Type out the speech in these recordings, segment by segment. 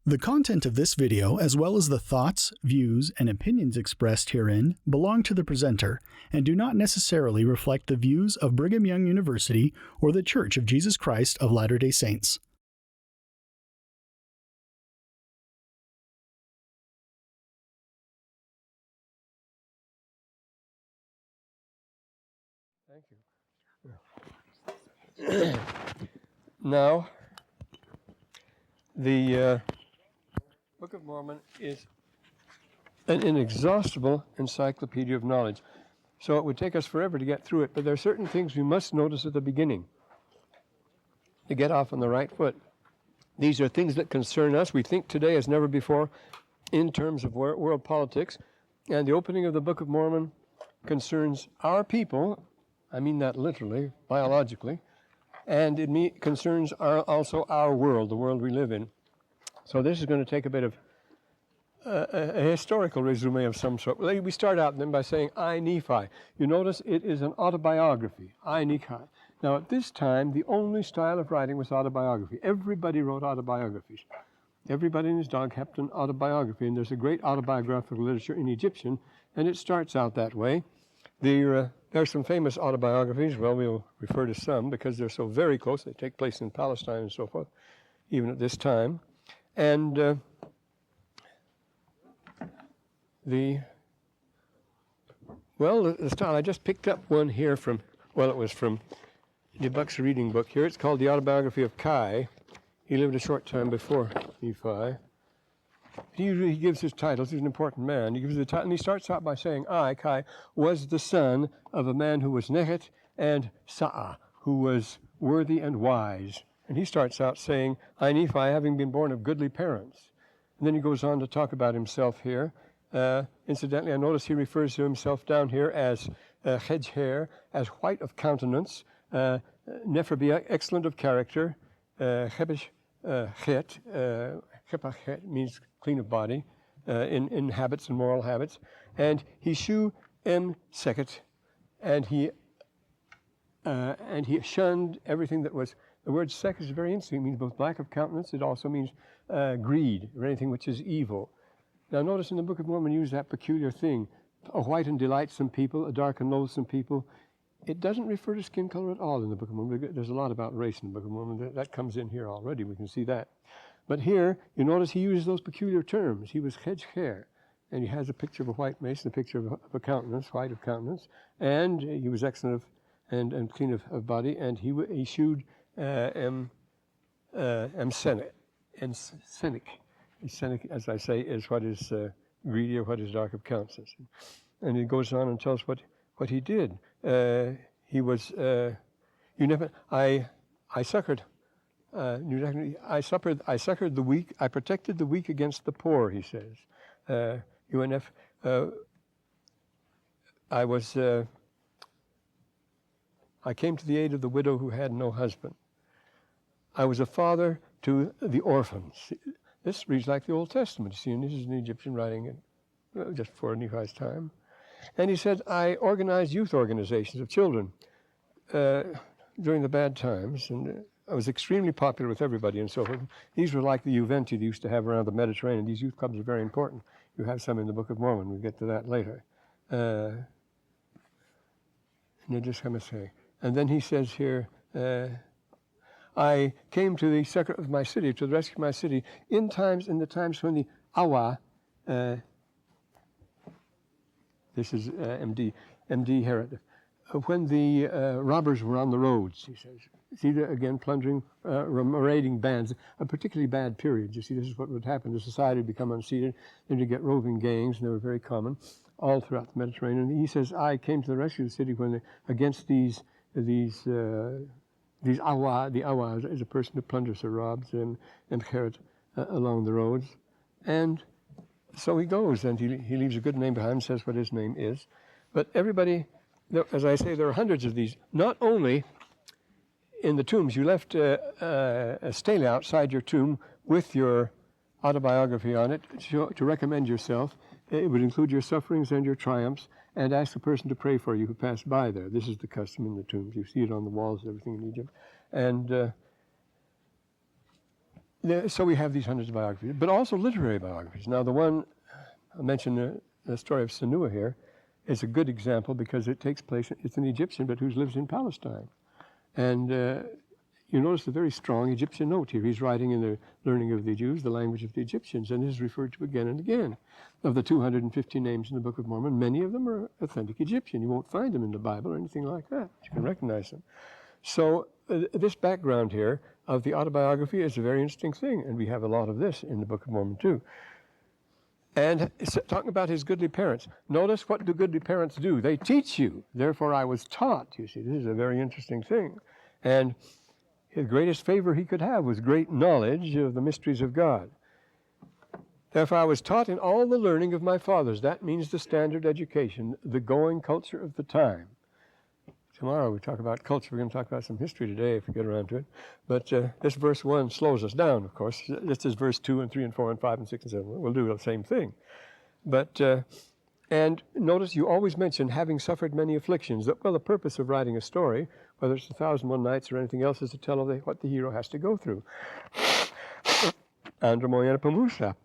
The content of this video, as well as the thoughts, views, and opinions expressed herein, belong to the presenter and do not necessarily reflect the views of Brigham Young University or the Church of Jesus Christ of Latter-day Saints. Thank you. Now, the Book of Mormon is an inexhaustible encyclopedia of knowledge. So it would take us forever to get through it, but there are certain things we must notice at the beginning to get off on the right foot. These are things that concern us, we think today as never before, in terms of world politics. And the opening of the Book of Mormon concerns our people, I mean that literally, biologically, and it concerns also our world, the world we live in. So this is going to take a bit of a historical resume of some sort. We start out then by saying, I, Nephi. You notice it is an autobiography, I, Nephi. Now at this time, the only style of writing was autobiography. Everybody wrote autobiographies. Everybody and his dog kept an autobiography, and there's a great autobiographical literature in Egyptian, and it starts out that way. There are some famous autobiographies. Well, we'll refer to some because they're so very close. They take place in Palestine and so forth, even at this time. And the style, I just picked up one here from, well, it was from DeBuck's reading book here. It's called The Autobiography of Kai. He lived a short time before Nephi. He gives his titles. He's an important man. He gives the title, and he starts out by saying, I, Kai, was the son of a man who was Nechet and Sa'ah, who was worthy and wise. And he starts out saying, I, Nephi, having been born of goodly parents. And then he goes on to talk about himself here. Incidentally, I notice he refers to himself down here as hedge hair, as white of countenance, Nephi, excellent of character, Chebesh chet, Chepachet means clean of body, in habits and moral habits, and he shu em seket, and he shunned everything that was. The word sek is very interesting. It means both black of countenance. It also means greed, or anything which is evil. Now notice in the Book of Mormon use that peculiar thing, a white and delightsome people, a dark and loathsome people. It doesn't refer to skin color at all in the Book of Mormon. There's a lot about race in the Book of Mormon. That comes in here already. We can see that. But here, you notice he uses those peculiar terms. He was hedge hair, and he has a picture of a white mason, a picture of a countenance, white of countenance, and he was excellent and clean of body, and he shewed Senek. Senek, as I say, is what is greedy or what is dark of countenance. And he goes on and tells what he did. He was, I succored. I succored the weak. I protected the weak against the poor, he says. UNF. I came to the aid of the widow who had no husband. I was a father to the orphans. This reads like the Old Testament. See, and this is an Egyptian writing it just before Nephi's time. And he said, I organized youth organizations of children during the bad times, and I was extremely popular with everybody and so forth. These were like the Juventi they used to have around the Mediterranean. These youth clubs are very important. You have some in the Book of Mormon. We'll get to that later. And they just come and say. And then he says here, I came to the succor of my city, to the rescue of my city, in the times when the Awa, this is MD Herod, when the robbers were on the roads, he says. See, again, plundering, raiding bands, a particularly bad period. You see, this is what would happen. The society would become unseated, then you get roving gangs, and they were very common all throughout the Mediterranean. And he says, I came to the rescue of the city when against these awa. The awa is a person who plunders or robs and Herod along the roads. And so he goes, and he leaves a good name behind him, says what his name is. But everybody, as I say, there are hundreds of these. Not only in the tombs, you left a stele outside your tomb with your autobiography on it to recommend yourself. It would include your sufferings and your triumphs, and ask the person to pray for you who passed by there. This is the custom in the tombs. You see it on the walls, everything in Egypt. And So we have these hundreds of biographies, but also literary biographies. Now, the one I mentioned, the story of Sanua here, is a good example because it takes place, it's an Egyptian, but who lives in Palestine. And you notice the very strong Egyptian note here. He's writing in the learning of the Jews, the language of the Egyptians, and is referred to again and again. Of the 250 names in the Book of Mormon, many of them are authentic Egyptian. You won't find them in the Bible or anything like that. You can recognize them. So this background here of the autobiography is a very interesting thing, and we have a lot of this in the Book of Mormon too. And talking about his goodly parents, notice what do goodly parents do? They teach you. Therefore I was taught. You see, this is a very interesting thing. And his greatest favor he could have was great knowledge of the mysteries of God. Therefore I was taught in all the learning of my fathers. That means the standard education, the going culture of the time. Tomorrow we talk about culture. We're going to talk about some history today if we get around to it. But this verse 1 slows us down, of course. This is verse 2 and 3 and 4 and 5 and 6 and 7. We'll do the same thing. But, and notice you always mention having suffered many afflictions. Well, the purpose of writing a story, whether it's 1001 Nights or anything else, is to tell what the hero has to go through. Andromoyana Pamusa.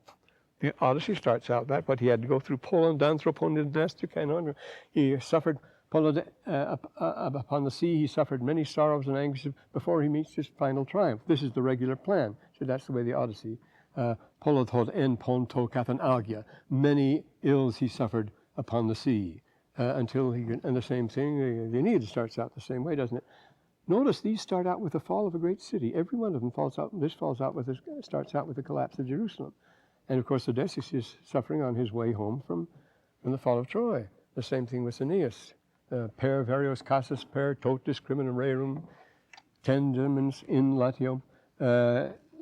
The Odyssey starts out that, what he had to go through Poland, Danthropon, he suffered upon the sea, he suffered many sorrows and anguishes before he meets his final triumph. This is the regular plan. So that's the way the Odyssey. Polodhod en ponto kathan algia. Many ills he suffered upon the sea until he and the same thing. The Aeneid starts out the same way, doesn't it? Notice these start out with the fall of a great city. Every one of them falls out. This starts out with the collapse of Jerusalem, and of course Odysseus is suffering on his way home from the fall of Troy. The same thing with Aeneas. Per varios casus per tot discriminum rerum tendens in latio,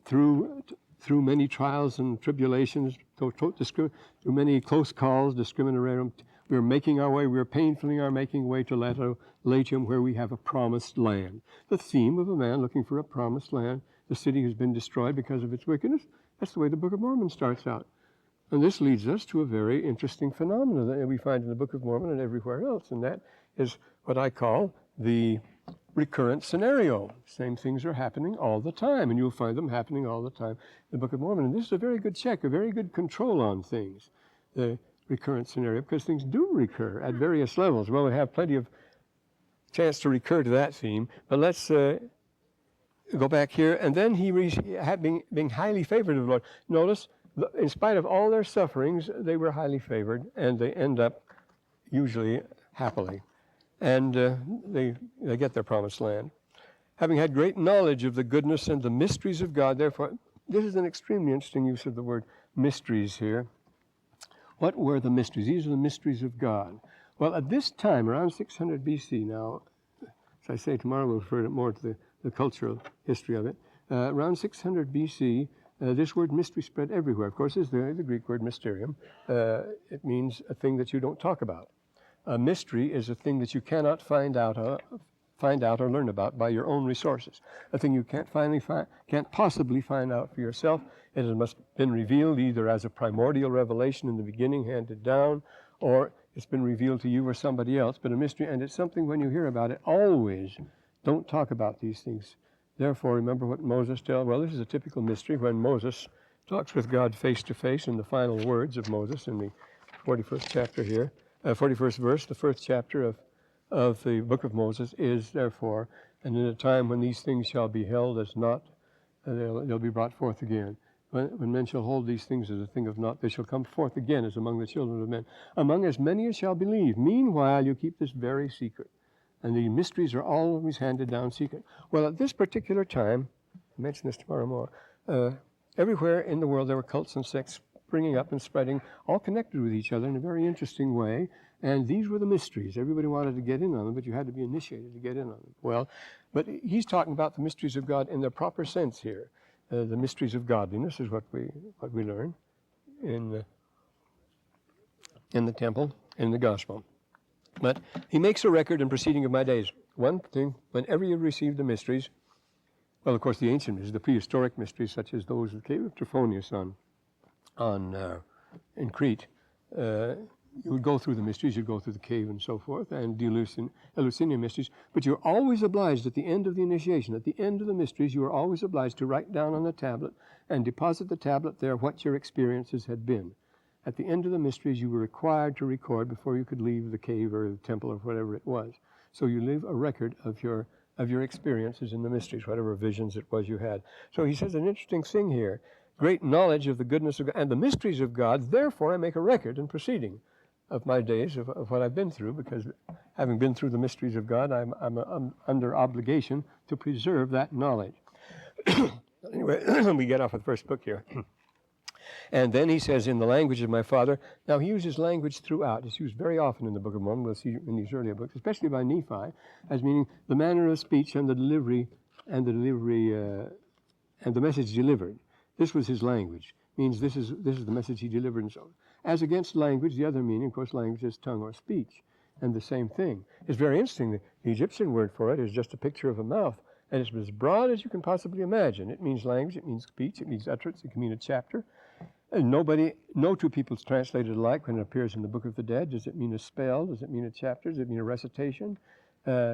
through many trials and tribulations, through many close calls, discriminum rerum, we are making our way, we are painfully making way to Latium, where we have a promised land. The theme of a man looking for a promised land. The city has been destroyed because of its wickedness. That's the way the Book of Mormon starts out. And this leads us to a very interesting phenomenon that we find in the Book of Mormon and everywhere else, and that is what I call the recurrent scenario. Same things are happening all the time, and you'll find them happening all the time in the Book of Mormon. And this is a very good check, a very good control on things, the recurrent scenario, because things do recur at various levels. Well, we have plenty of chance to recur to that theme, but let's go back here. And then being highly favored of the Lord. Notice, in spite of all their sufferings, they were highly favored, and they end up usually happily. And they get their promised land. Having had great knowledge of the goodness and the mysteries of God, therefore, this is an extremely interesting use of the word mysteries here. What were the mysteries? These are the mysteries of God. Well, at this time, around 600 BC now, as I say, tomorrow we'll refer more to the cultural history of it. Around 600 BC, this word mystery spread everywhere. Of course, it's the Greek word mysterium. It means a thing that you don't talk about. A mystery is a thing that you cannot find out or learn about by your own resources. A thing you can't possibly find out for yourself. It must have been revealed either as a primordial revelation in the beginning, handed down, or it's been revealed to you or somebody else. But a mystery, and it's something when you hear about it, always don't talk about these things. Therefore, remember what Moses tells. Well, this is a typical mystery when Moses talks with God face to face in the final words of Moses in the 41st chapter here. 41st verse, the first chapter of the book of Moses is, therefore, and in a time when these things shall be held as naught, they'll be brought forth again. When men shall hold these things as a thing of naught, they shall come forth again as among the children of men, among as many as shall believe. Meanwhile, you keep this very secret. And the mysteries are always handed down secret. Well, at this particular time, I'll mention this tomorrow more, everywhere in the world there were cults and sects springing up and spreading, all connected with each other in a very interesting way. And these were the mysteries. Everybody wanted to get in on them, but you had to be initiated to get in on them. Well, but he's talking about the mysteries of God in their proper sense here. The mysteries of godliness is what we learn in the temple, in the gospel. But he makes a record in Proceeding of My Days. One thing, whenever you receive the mysteries, well, of course, the ancient mysteries, the prehistoric mysteries, such as those of the cave of Trophonius in Crete, you would go through the mysteries, you'd go through the cave and so forth, and the Eleusinian mysteries, but you're always obliged at the end of the initiation, at the end of the mysteries, you are always obliged to write down on a tablet and deposit the tablet there what your experiences had been. At the end of the mysteries, you were required to record before you could leave the cave or the temple or whatever it was. So you leave a record of your experiences in the mysteries, whatever visions it was you had. So he says an interesting thing here. Great knowledge of the goodness of God and the mysteries of God, therefore I make a record and proceeding of my days, of what I've been through, because having been through the mysteries of God, I'm under obligation to preserve that knowledge. Anyway, we get off of the first book here. And then he says, in the language of my father. Now, he uses language throughout. It's used very often in the Book of Mormon. We'll see in these earlier books, especially by Nephi, as meaning the manner of speech and the delivery and the message delivered. This was his language. Means this is the message he delivered and so on. As against language, the other meaning, of course, language is tongue or speech. And the same thing. It's very interesting. The Egyptian word for it is just a picture of a mouth. And it's as broad as you can possibly imagine. It means language, it means speech, it means utterance, it can mean a chapter. And no two peoples translated alike when it appears in the Book of the Dead. Does it mean a spell? Does it mean a chapter? Does it mean a recitation?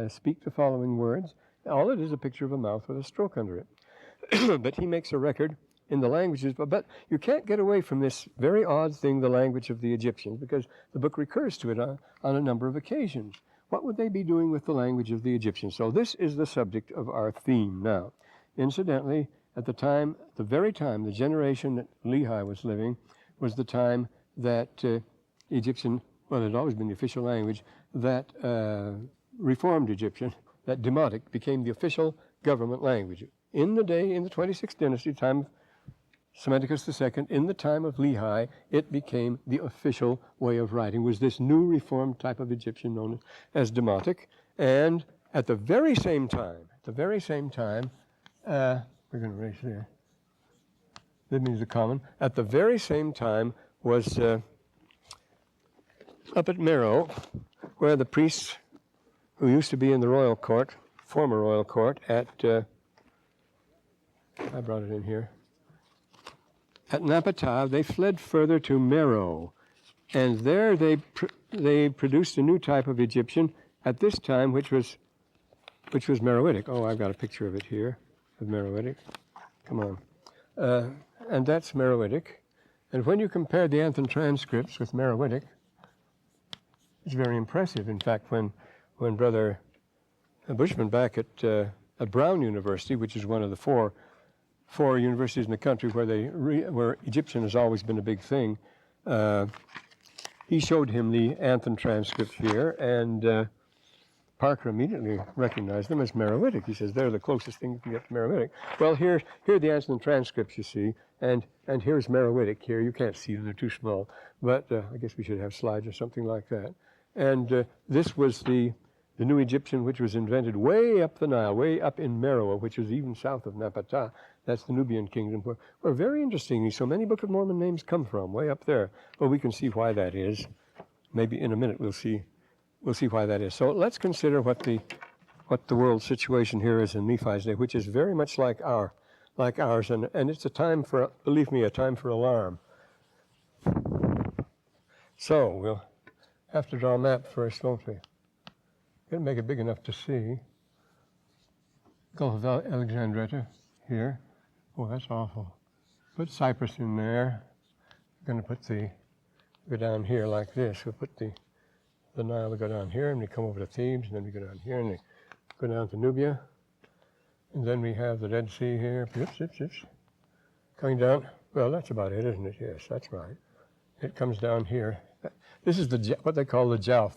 Speak the following words. All it is a picture of a mouth with a stroke under it. But he makes a record in the languages, but you can't get away from this very odd thing, the language of the Egyptians, because the book recurs to it on a number of occasions. What would they be doing with the language of the Egyptians? So this is the subject of our theme now. Incidentally, at the very time, the generation that Lehi was living was the time that Egyptian, well, it had always been the official language, that Reformed Egyptian, that Demotic, became the official government language. In the 26th dynasty, time of Psammetichus II, in the time of Lehi, it became the official way of writing, was this new reformed type of Egyptian known as Demotic. And at the very same time, we're going to erase there. That means the common. At the very same time was up at Meroe, where the priests who used to be in the royal court, former royal court at, I brought it in here, at Napata, they fled further to Meroe, and there they produced a new type of Egyptian at this time, which was Meroitic. Oh, I've got a picture of it here, of Meroitic. Come on. And that's Meroitic. And when you compare the Anthon transcripts with Meroitic, it's very impressive. In fact, when Brother Bushman back at Brown University, which is one of the four universities in the country where Egyptian has always been a big thing, he showed him the Anthon transcripts here, and Parker immediately recognized them as Meroitic. He says, they're the closest thing you can get to Meroitic. Well, here are the Anthon transcripts, you see, and here's Meroitic here. You can't see them, they're too small, but I guess we should have slides or something like that. And this was the new Egyptian, which was invented way up the Nile, way up in Meroe, which is even south of Napata. That's the Nubian kingdom, where very interestingly, so many Book of Mormon names come from, way up there. Well, we can see why that is. Maybe in a minute we'll see why that is. So let's consider what the world situation here is in Nephi's day, which is very much like ours, and it's a time for, believe me, a time for alarm. So we'll have to draw a map first, won't we? Gotta make it big enough to see. Gulf of Alexandretta here. Oh, that's awful. Put Cyprus in there. We're going to go down here like this. We'll put the Nile will go down here, and we come over to Thebes, and then we go down here, and we go down to Nubia. And then we have the Dead Sea here. Oops. Coming down. Well, that's about it, isn't it? Yes, that's right. It comes down here. This is what they call the Jowf,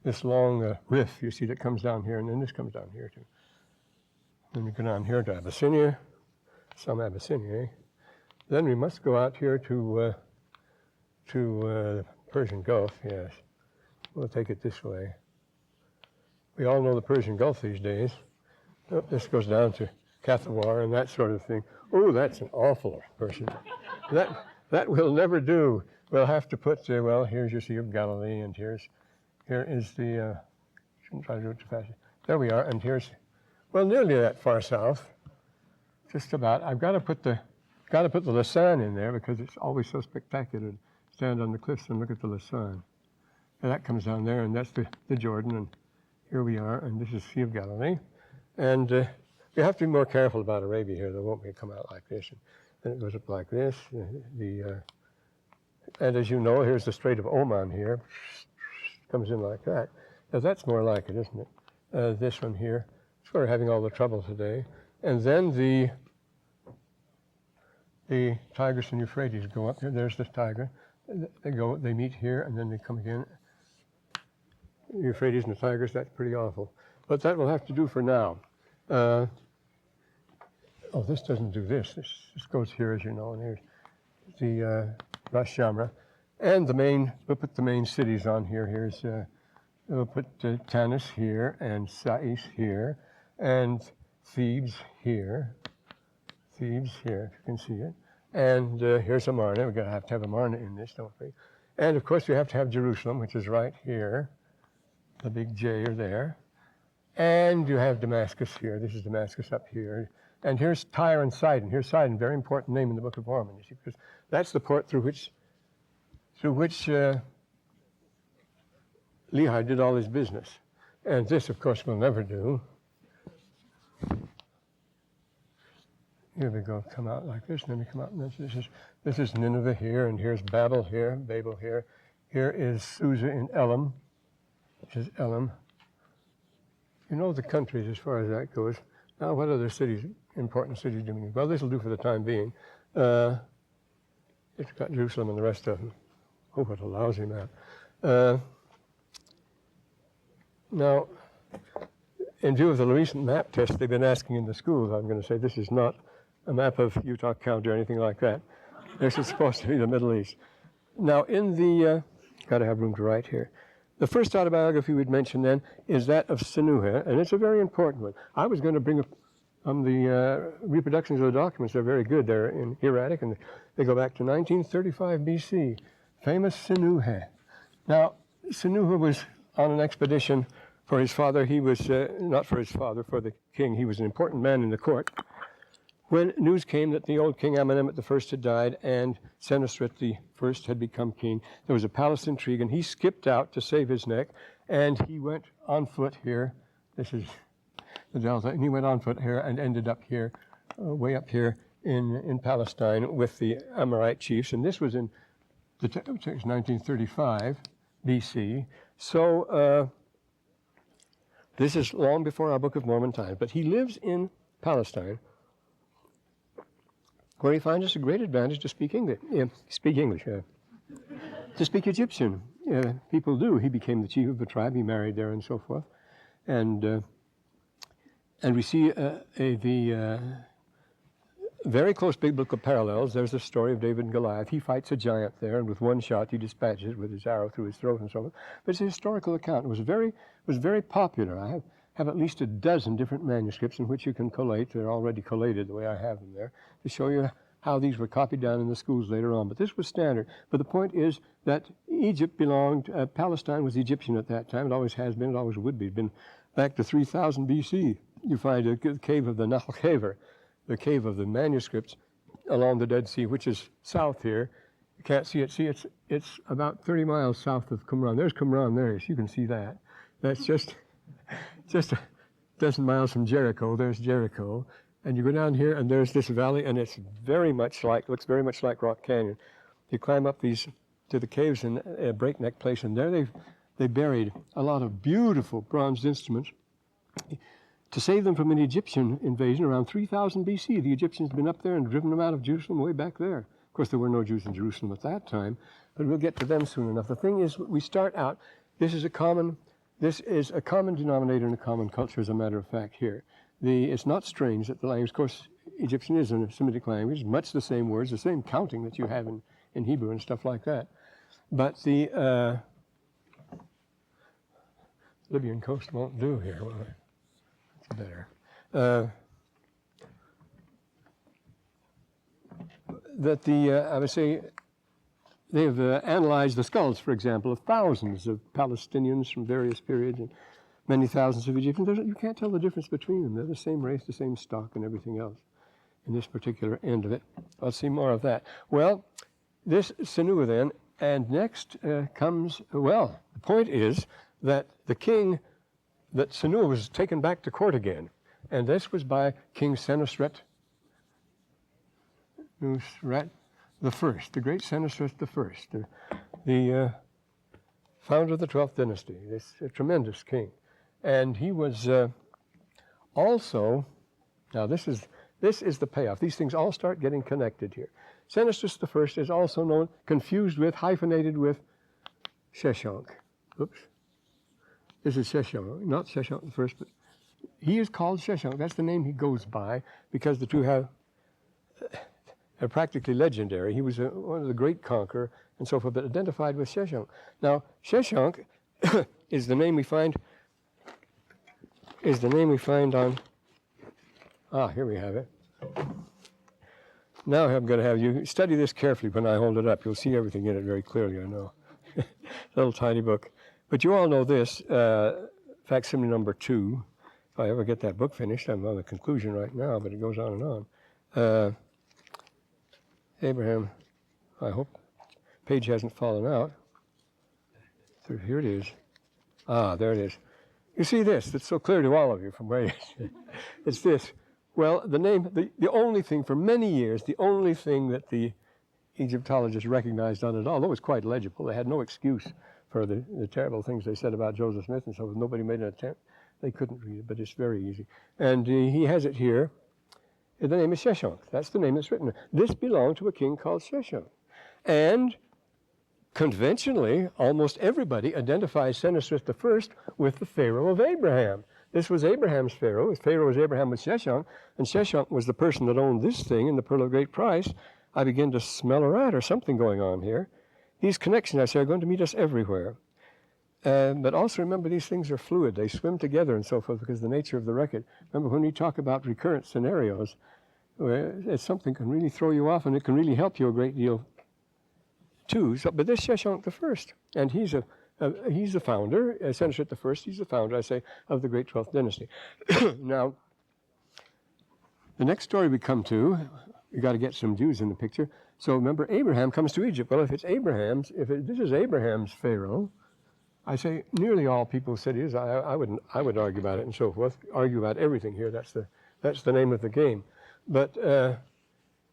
this long riff, you see, that comes down here, and then this comes down here, too. Then we go down here to Abyssinia, some Abyssinia. Then we must go out here to the Persian Gulf, yes. We'll take it this way. We all know the Persian Gulf these days. Oh, this goes down to Kathawar and that sort of thing. Oh, that's an awful person. That will never do. We'll have to put, well, here's your Sea of Galilee, and here is the, shouldn't try to do it too fast. There we are, and here's, well, nearly that far south, just about. I've got to put the Lausanne in there because it's always so spectacular to stand on the cliffs and look at the Lausanne. And that comes down there, and that's the Jordan, and here we are, and this is Sea of Galilee. And you have to be more careful about Arabia here. They won't come out like this. And it goes up like this. And as you know, here's the Strait of Oman here. Comes in like that. Now that's more like it, isn't it? This one here. It's where we're having all the trouble today. And then the Tigris and Euphrates go up there. There's the Tigris. They meet here, and then they come again. Euphrates and the Tigris, that's pretty awful. But that will have to do for now. This doesn't do this. This goes here, as you know, and here's the Ras Shamra. And we'll put the main cities on here. We'll put Tanis here, and Sais here, and Thebes here. Thebes here, if you can see it. And here's Amarna. We're going to have Amarna in this, don't we? And, of course, we have to have Jerusalem, which is right here. The big J are there. And you have Damascus here. This is Damascus up here. And here's Tyre and Sidon. Here's Sidon, very important name in the Book of Mormon, you see, because that's the port through which Lehi did all his business. And this, of course, will never do. Here we go, come out like this, and then we come out, and this is Nineveh here, and here's Babel here. Here is Susa in Elam, which is Elam. You know the countries as far as that goes. Now, what other cities, important cities do we need? Well, this will do for the time being. It's got Jerusalem and the rest of them. Oh, what a lousy map. Now, in view of the recent map test they've been asking in the schools, I'm going to say this is not a map of Utah County or anything like that. This is supposed to be the Middle East. Now, in the, got to have room to write here. The first autobiography we'd mention then is that of Senuhe, and it's a very important one. I was going to bring up the reproductions of the documents. They're very good. They're in hieratic, and they go back to 1935 BC. Famous Senuhe. Now, Senuhe was on an expedition for his father. He was, not for his father, for the king. He was an important man in the court. When news came that the old king Amenemhet I had died and Senusret I had become king, there was a palace intrigue, and he skipped out to save his neck, and he went on foot here. This is the Delta, and he went on foot here and ended up here, way up here in Palestine with the Amorite chiefs, and this was in 1935 BC. So this is long before our Book of Mormon times, but he lives in Palestine, where he finds it's a great advantage to speak English. To speak Egyptian. People do. He became the chief of a tribe. He married there and so forth. And we see the very close biblical parallels. There's the story of David and Goliath. He fights a giant there, and with one shot he dispatches it with his arrow through his throat and so forth. But it's a historical account. It was very popular. I have at least a dozen different manuscripts in which you can collate. They're already collated the way I have them there, to show you how these were copied down in the schools later on. But this was standard. But the point is that Egypt belonged, Palestine was Egyptian at that time. It always has been, it always would be. It's been back to 3000 BC. You find a cave of the Nahal Caver, the cave of the manuscripts along the Dead Sea, which is south here. You can't see it. See, it's about 30 miles south of Qumran. There's Qumran there, so you can see that. That's just a dozen miles from Jericho. There's Jericho. And you go down here, and there's this valley, and it's looks very much like Rock Canyon. You climb up these to the caves in a breakneck place, and there they buried a lot of beautiful bronze instruments to save them from an Egyptian invasion around 3000 BC. The Egyptians had been up there and driven them out of Jerusalem way back there. Of course, there were no Jews in Jerusalem at that time, but we'll get to them soon enough. The thing is, we start out, this is a common denominator in a common culture, as a matter of fact, here. It's not strange that the language, of course, Egyptian is a Semitic language, much the same words, the same counting that you have in Hebrew and stuff like that. But the Libyan coast won't do here, will it? It's better. I would say, they've analyzed the skulls, for example, of thousands of Palestinians from various periods, and many thousands of Egyptians. You can't tell the difference between them. They're the same race, the same stock, and everything else in this particular end of it. I'll see more of that. Well, this Senuhe then And next comes, well, the point is that the king, that Senua was taken back to court again. And this was by King Senusret the First, the great Senusret the First, the founder of the 12th dynasty, this tremendous king. And he was also, now this is the payoff. These things all start getting connected here. Senusret the First is also known, confused with, hyphenated with Sheshonq. Oops. This is Sheshonq, not Sheshonq the First, but he is called Sheshonq. That's the name he goes by because the two are practically legendary. He was one of the great conqueror and so forth, but identified with Sheshonq. Now, Sheshonq is the name we find on, here we have it. Now I'm going to have you study this carefully when I hold it up. You'll see everything in it very clearly, I know. Little tiny book. But you all know this, facsimile number 2. If I ever get that book finished, I'm on the conclusion right now, but it goes on and on. Abraham, I hope page hasn't fallen out. So here it is. There it is. You see this, that's so clear to all of you from where it is. It's this. Well, the name, the only thing for many years, the only thing that the Egyptologists recognized on it, although it was quite legible, they had no excuse for the terrible things they said about Joseph Smith and so forth. Nobody made an attempt. They couldn't read it, but it's very easy. And he has it here. The name is Sheshonq. That's the name that's written. This belonged to a king called Sheshonq. And conventionally, almost everybody identifies Senusret the First with the Pharaoh of Abraham. This was Abraham's Pharaoh. His Pharaoh was Abraham with Sheshonq, and Sheshonq was the person that owned this thing in the Pearl of Great Price. I begin to smell a rat or something going on here. These connections, I say, are going to meet us everywhere. But also remember, these things are fluid. They swim together and so forth because of the nature of the record. Remember, when we talk about recurrent scenarios, it's something can really throw you off, and it can really help you a great deal too. So, but this Sheshonq the First, and he's the founder, Senusret the First. He's the founder, I say, of the great 12th dynasty. Now, the next story we come to, we got to get some Jews in the picture. So remember, Abraham comes to Egypt. Well, if it's Abraham's, this is Abraham's Pharaoh, I say nearly all people said it is. I would argue about it and so forth. Argue about everything here. That's the name of the game. But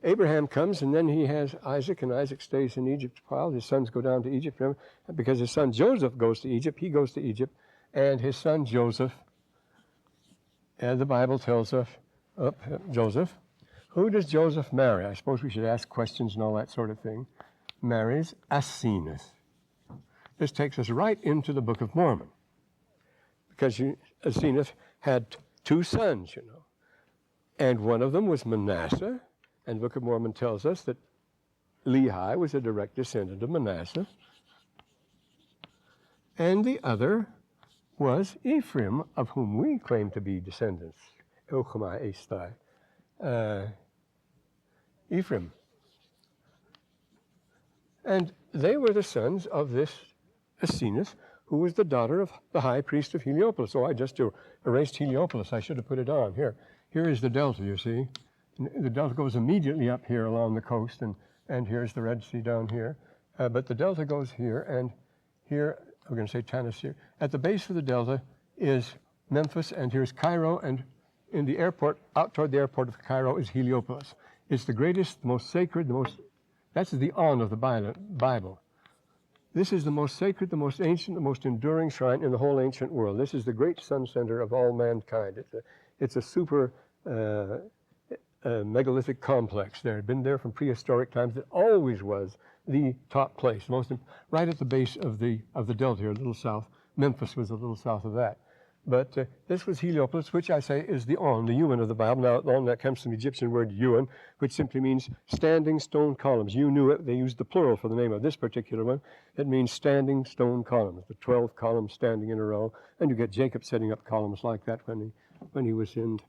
Abraham comes, and then he has Isaac, and Isaac stays in Egypt a while. His sons go down to Egypt, remember? Because his son Joseph goes to Egypt. He goes to Egypt, and his son Joseph, and the Bible tells us, Joseph, who does Joseph marry? I suppose we should ask questions and all that sort of thing. Marries Asenath. This takes us right into the Book of Mormon, because Asenath had 2 sons, you know, and one of them was Manasseh, and the Book of Mormon tells us that Lehi was a direct descendant of Manasseh, and the other was Ephraim, of whom we claim to be descendants. Ephraim. And they were the sons of this Asenath, who was the daughter of the high priest of Heliopolis. Oh, I just erased Heliopolis. I should have put it on. Here is the delta, you see. The delta goes immediately up here along the coast, and here's the Red Sea down here. But the delta goes here, and here, we're going to say Tanis here. At the base of the delta is Memphis, and here's Cairo, and in the airport, out toward the airport of Cairo, is Heliopolis. It's the greatest, the most sacred, that's the on of the Bible. This is the most sacred, the most ancient, the most enduring shrine in the whole ancient world. This is the great sun center of all mankind. It's a super megalithic complex there. It had been there from prehistoric times. It always was the top place, right at the base of the delta here, a little south. Memphis was a little south of that. But this was Heliopolis, which I say is the on, the Yuan of the Bible. Now, on that comes from the Egyptian word Yuan, which simply means standing stone columns. You knew it. They used the plural for the name of this particular one. It means standing stone columns, the 12 columns standing in a row. And you get Jacob setting up columns like that when he was in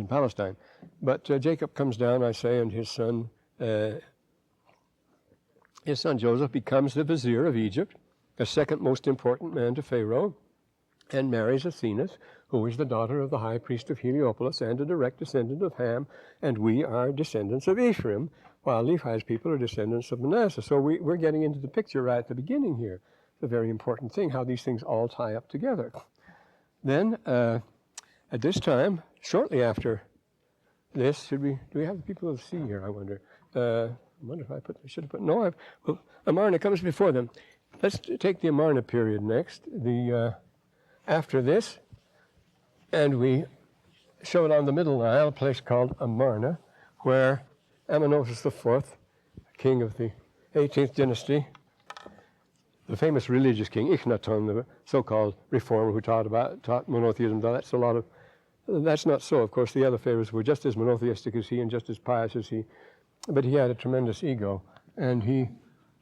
Palestine. But Jacob comes down, I say, and his son Joseph becomes the vizier of Egypt, the second most important man to Pharaoh, and marries Asenath, who is the daughter of the high priest of Heliopolis and a direct descendant of Ham, and we are descendants of Ephraim, while Lehi's people are descendants of Manasseh. So we're getting into the picture right at the beginning here. It's a very important thing, how these things all tie up together. Then, at this time, shortly after this, do we have the people of the sea here, I wonder? I wonder if I should have put, no, Amarna comes before them. Let's take the Amarna period next, after this, and we show it on the Middle Nile, a place called Amarna, where Amenophis IV, king of the 18th dynasty, the famous religious king, Ikhnaton, the so-called reformer who taught monotheism. That's not so. Of course, the other pharaohs were just as monotheistic as he and just as pious as he, but he had a tremendous ego,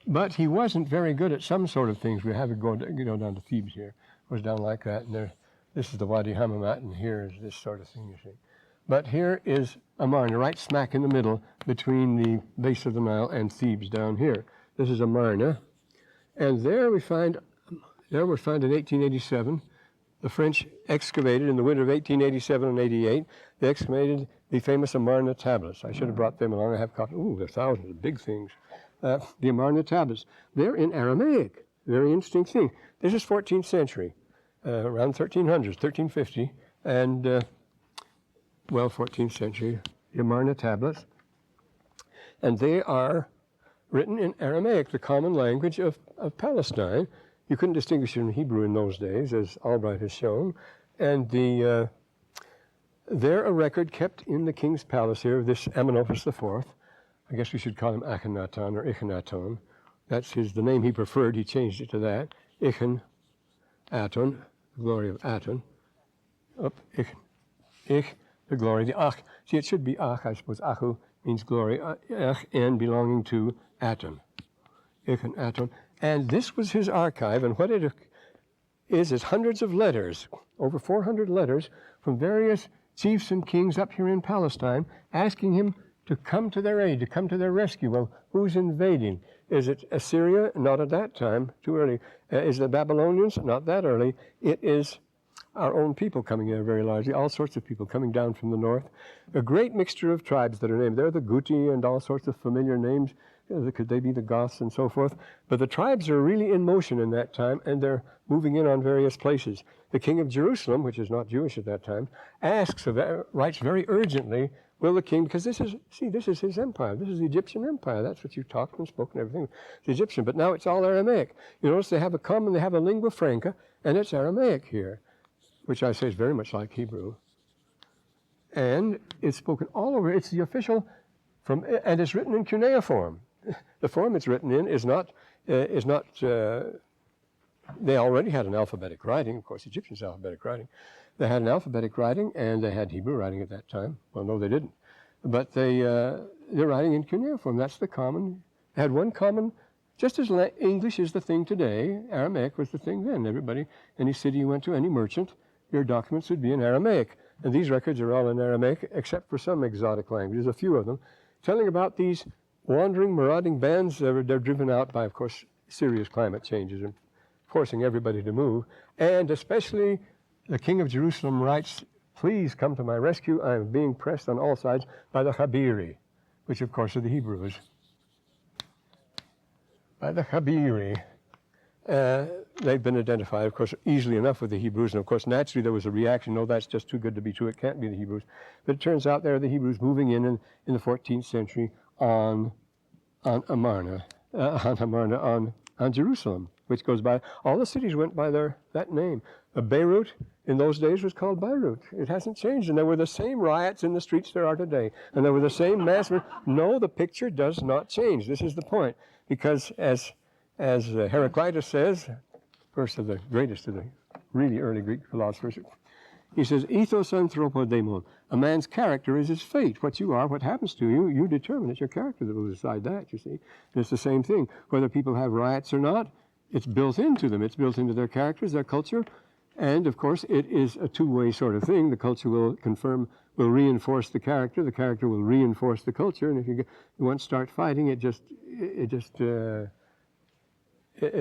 but he wasn't very good at some sort of things. We have to go down to Thebes here. It was down like that, and this is the Wadi Hammamat, and here is this sort of thing, you see. But here is Amarna, right smack in the middle between the base of the Nile and Thebes down here. This is Amarna. And there we find in 1887, the French excavated in the winter of 1887 and 88, they excavated the famous Amarna tablets. I should have brought them along. I have copies. Ooh, there are thousands of big things. The Amarna tablets. They're in Aramaic. Very interesting thing. This is 14th century, around 1300s, 1350, and 14th century, the Amarna tablets. And they are written in Aramaic, the common language of Palestine. You couldn't distinguish it from Hebrew in those days, as Albright has shown. And they're a record kept in the king's palace here of this Amenophis IV. I guess we should call him Akhenaton or Ikhnaton. That's the name he preferred. He changed it to that. Aton, the glory of Aton. The glory, the Ach. See, it should be Ach, I suppose. Achu means glory. Ach, and belonging to Aton. Aton. And this was his archive, and what it is hundreds of letters, over 400 letters from various chiefs and kings up here in Palestine, asking him to come to their aid, to come to their rescue. Well, who's invading? Is it Assyria? Not at that time, too early. Is it the Babylonians? Not that early. It is our own people coming in very largely, all sorts of people coming down from the north. A great mixture of tribes that are named. They're the Guti and all sorts of familiar names. Could they be the Goths and so forth? But the tribes are really in motion in that time, and they're moving in on various places. The king of Jerusalem, which is not Jewish at that time, writes very urgently, will the king, because this is his empire. This is the Egyptian empire. That's what you talked and spoke and everything. It's Egyptian, but now it's all Aramaic. You notice they have a lingua franca, and it's Aramaic here, which I say is very much like Hebrew. And it's spoken all over. It's the official and it's written in cuneiform. The form it's written in is not. They already had an alphabetic writing. Of course, Egyptians alphabetic writing. They had an alphabetic writing, and they had Hebrew writing at that time. Well, no, they didn't. But they're writing in cuneiform. That's the common. They had one common. Just as English is the thing today, Aramaic was the thing then. Everybody, any city you went to, any merchant, your documents would be in Aramaic. And these records are all in Aramaic, except for some exotic languages, a few of them, telling about these wandering, marauding bands. They're driven out by, of course, serious climate changes and forcing everybody to move. And especially the king of Jerusalem writes, please come to my rescue. I am being pressed on all sides by the Habiri, which, of course, are the Hebrews. By the Habiri. They've been identified, of course, easily enough with the Hebrews. And, of course, naturally there was a reaction, no, that's just too good to be true. It can't be the Hebrews. But it turns out they're the Hebrews moving in the 14th century on Amarna, on Jerusalem, which goes by. All the cities went by that name. Beirut in those days was called Beirut. It hasn't changed. And there were the same riots in the streets there are today. And there were the same massacres. No, the picture does not change. This is the point. Because as Heraclitus says, first of the greatest of the really early Greek philosophers, he says, ethos anthropodemon. A man's character is his fate. What you are, what happens to you, you determine. It's your character that will decide that, you see. And it's the same thing. Whether people have riots or not, it's built into them. It's built into their characters, their culture. And, of course, it is a two-way sort of thing. The culture will reinforce the character. The character will reinforce the culture. And if you once start fighting, it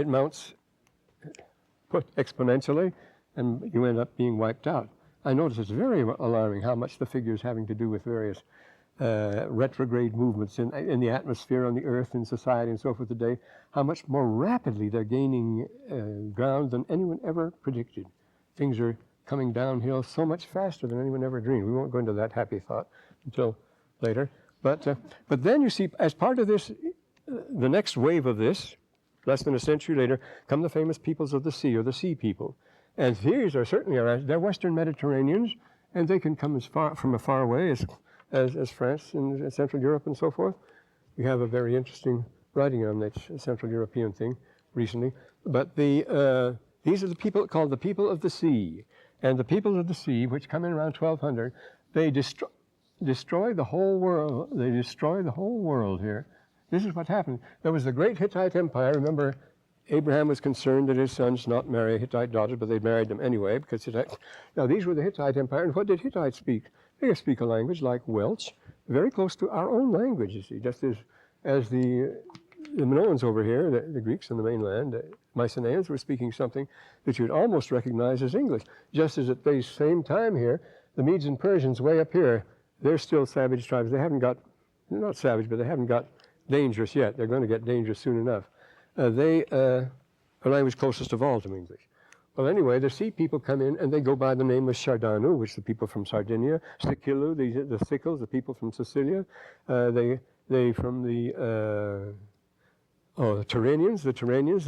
mounts exponentially, and you end up being wiped out. I notice it's very alarming how much the figures having to do with various retrograde movements in the atmosphere, on the earth, in society, and so forth today, how much more rapidly they're gaining ground than anyone ever predicted. Things are coming downhill so much faster than anyone ever dreamed. We won't go into that happy thought until later. But then you see, as part of this, the next wave of this, less than a century later, come the famous peoples of the sea, or the sea people. And these are certainly, they're Western Mediterraneans, and they can come as far from as far away as France and Central Europe and so forth. We have a very interesting writing on that Central European thing recently. But these are the people called the people of the sea. And the people of the sea, which come in around 1200, they destroy the whole world. They destroy the whole world here. This is what happened. There was the great Hittite Empire. Remember, Abraham was concerned that his sons not marry Hittite daughters, but they married them anyway, because Hittite. Now, these were the Hittite Empire, and what did Hittites speak? They speak a language like Welsh, very close to our own language, you see, just as the Minoans over here, the Greeks on the mainland, the Mycenaeans were speaking something that you'd almost recognize as English, just as at the same time here, the Medes and Persians way up here, they're still savage tribes. They haven't got, they're not savage, but they haven't got dangerous yet. They're going to get dangerous soon enough. They are language closest of all to English. Well, anyway, the sea people come in, and they go by the name of Shardanu, which is the people from Sardinia. Sikilu, the Sikils, the people from Sicilia. They from the Turanians,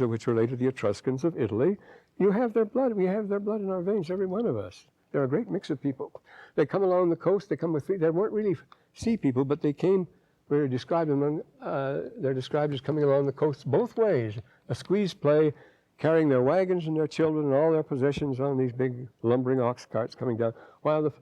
which relate to the Etruscans of Italy. You have their blood. We have their blood in our veins, every one of us. They're a great mix of people. They come along the coast. They come with. They weren't really sea people, but they came. They're described as coming along the coast both ways, a squeeze play, carrying their wagons and their children and all their possessions on these big lumbering ox carts coming down, while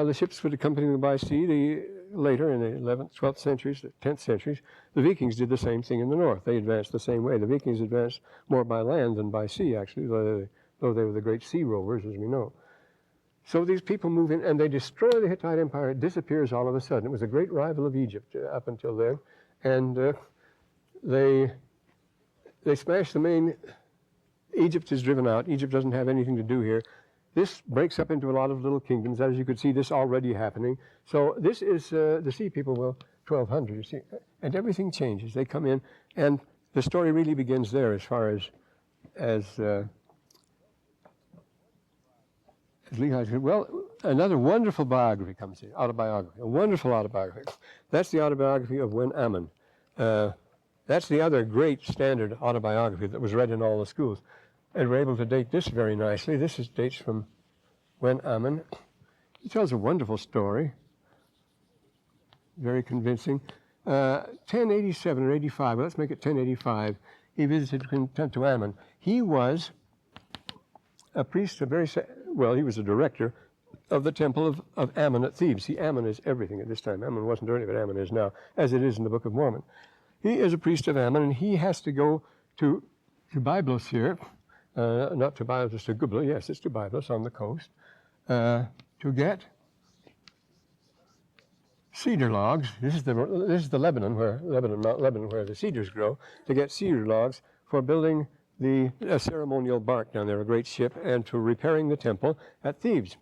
the ships would accompany them by sea. Later in the 11th, 12th centuries, the 10th centuries, the Vikings did the same thing in the north. They advanced the same way. The Vikings advanced more by land than by sea, actually, though they were the great sea rovers, as we know. So these people move in, and they destroy the Hittite Empire. It disappears all of a sudden. It was a great rival of Egypt up until then. And they smash the main. Egypt is driven out. Egypt doesn't have anything to do here. This breaks up into a lot of little kingdoms. As you could see, this already happening. So this is the sea people, 1200, you see. And everything changes. They come in, and the story really begins there as far as Lehi said. Well, another wonderful biography comes in, autobiography, a wonderful autobiography. That's the autobiography of Wen Ammon. That's the other great standard autobiography that was read in all the schools. And we're able to date this very nicely. This dates from Wen Ammon. He tells a wonderful story, very convincing. 1087 or 85, let's make it 1085, he visited Ammon. He was a priest, he was a director of the temple of Ammon at Thebes. See, Ammon is everything at this time. Ammon wasn't early, but Ammon is now, as it is in the Book of Mormon. He is a priest of Ammon, and he has to go to Byblos here, not to Byblos, to Gubla, yes, it's to Byblos on the coast, to get cedar logs. This is the Lebanon, Mount Lebanon, where the cedars grow, to get cedar logs for building the ceremonial bark down there, a great ship, and to repairing the temple at Thebes.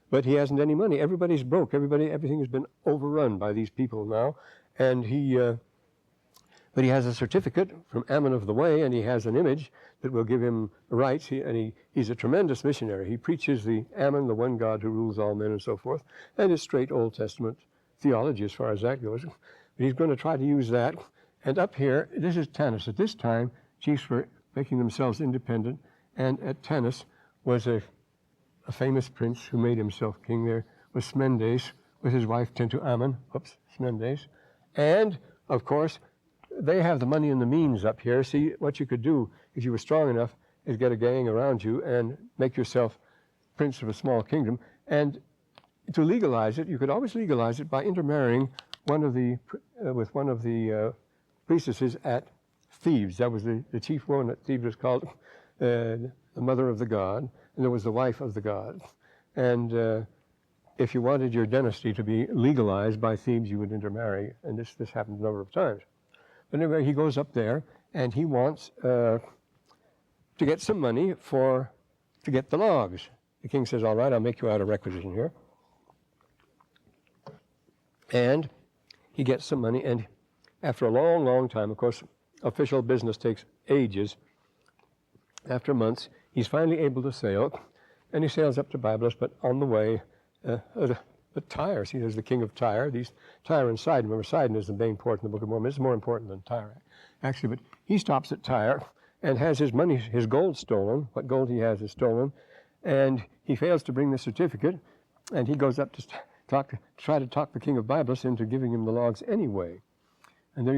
But he hasn't any money. Everybody's broke. Everything has been overrun by these people now, and but he has a certificate from Ammon of the Way, and he has an image that will give him rights. He's a tremendous missionary. He preaches the Ammon, the one God who rules all men, and so forth, and it's straight Old Testament theology as far as that goes. But he's going to try to use that. And up here, this is Tanis. At this time, chiefs were making themselves independent, and at Tanis was a famous prince who made himself king. There was Smendes with his wife Tentu Ammon. Smendes. And, of course, they have the money and the means up here. See, what you could do, if you were strong enough, is get a gang around you and make yourself prince of a small kingdom. And to legalize it, you could always legalize it by intermarrying with one of the priestesses at Thebes. That was the chief woman at Thebes was called the mother of the god, and there was the wife of the god. And if you wanted your dynasty to be legalized by Thebes, you would intermarry, and this happened a number of times. But anyway, he goes up there, and he wants to get some money to get the logs. The king says, all right, I'll make you out a requisition here. And he gets some money, and after a long, long time, of course, official business takes ages. After months, he's finally able to sail, and he sails up to Byblos, but on the way, Tyre, see, there's the king of Tyre. These Tyre and Sidon, remember, Sidon is the main port in the Book of Mormon. It's more important than Tyre, actually, but he stops at Tyre and has his money, his gold stolen. What gold he has is stolen, and he fails to bring the certificate, and he goes up to try to talk the king of Byblos into giving him the logs anyway. And then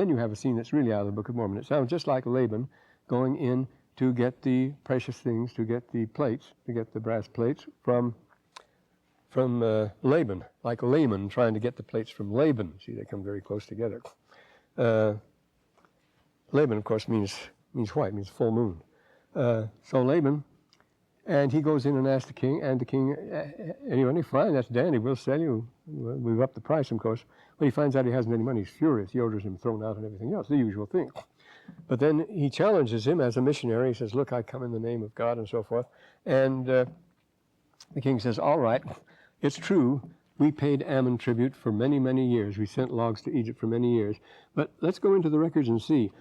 you have a scene that's really out of the Book of Mormon. It sounds just like Laban going in to get the precious things, to get the plates, to get the brass plates from Laban, like Laman trying to get the plates from Laban. See, they come very close together. Laban, of course, means white, means full moon. So Laban, and he goes in and asks the king, and the king, anyway, fine, that's dandy, we'll sell you. We've upped the price, of course. When he finds out he hasn't any money, he's furious. He orders him thrown out and everything else, the usual thing. But then he challenges him as a missionary. He says, look, I come in the name of God and so forth. And the king says, all right, it's true. We paid Ammon tribute for many, many years. We sent logs to Egypt for many years. But let's go into the records and see.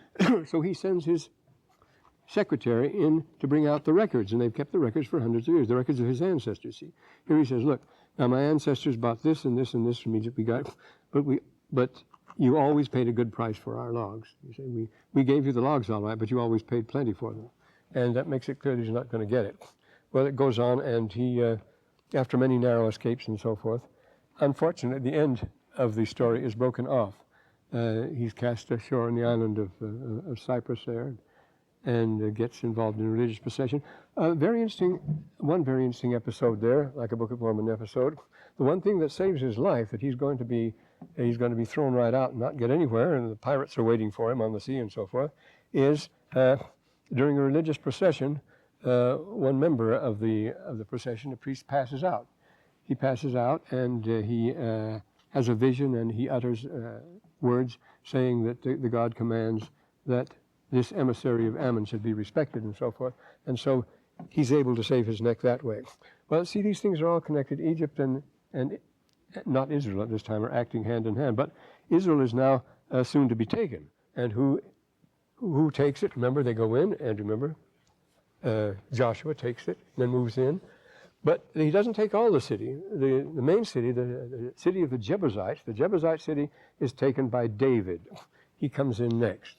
So he sends his secretary in to bring out the records, and they've kept the records for hundreds of years, the records of his ancestors. See, here he says, look, now my ancestors bought this and this and this from Egypt. We got, but you always paid a good price for our logs. You say, we gave you the logs all right, but you always paid plenty for them. And that makes it clear that he's not going to get it. Well, it goes on, and he, after many narrow escapes and so forth, unfortunately, the end of the story is broken off. He's cast ashore on the island of Cyprus there, and gets involved in religious procession. One very interesting episode there, like a Book of Mormon episode. The one thing that saves his life, that he's going to be thrown right out and not get anywhere, and the pirates are waiting for him on the sea and so forth, is during a religious procession, one member of the procession, a priest, passes out. He passes out, and he has a vision, and he utters words saying that the God commands that this emissary of Ammon should be respected and so forth. And so he's able to save his neck that way. Well, see, these things are all connected. Egypt and not Israel at this time are acting hand in hand. But Israel is now soon to be taken. And who takes it? Remember, they go in, and remember, Joshua takes it, then moves in. But he doesn't take all the city. The main city, the city of the Jebusite city is taken by David. He comes in next.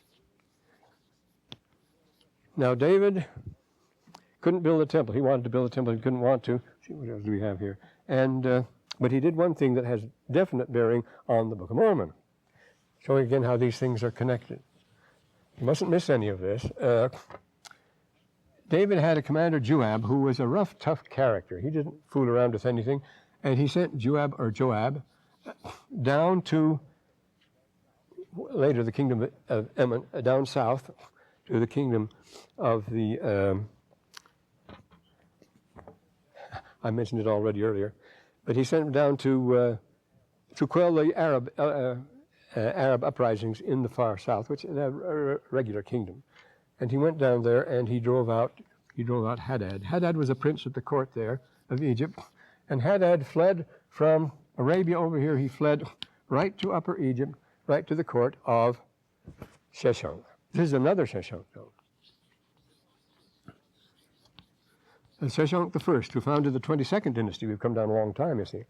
Now, David couldn't build a temple. He wanted to build a temple. He couldn't want to. Let's see, what else do we have here? And but he did one thing that has definite bearing on the Book of Mormon, showing again how these things are connected. You mustn't miss any of this. David had a commander, Joab, who was a rough, tough character. He didn't fool around with anything. And he sent Joab down to, later the kingdom of Ammon, down south, to the kingdom of the, I mentioned it already earlier, but he sent him down to quell the Arab uprisings in the far south, which is a regular kingdom. And he went down there and he drove out Hadad. Hadad was a prince at the court there of Egypt, and Hadad fled from Arabia over here. He fled right to Upper Egypt, right to the court of Sheshonq. This is another Sheshonq, though. And Sheshonq the First, who founded the 22nd dynasty. We've come down a long time, you see.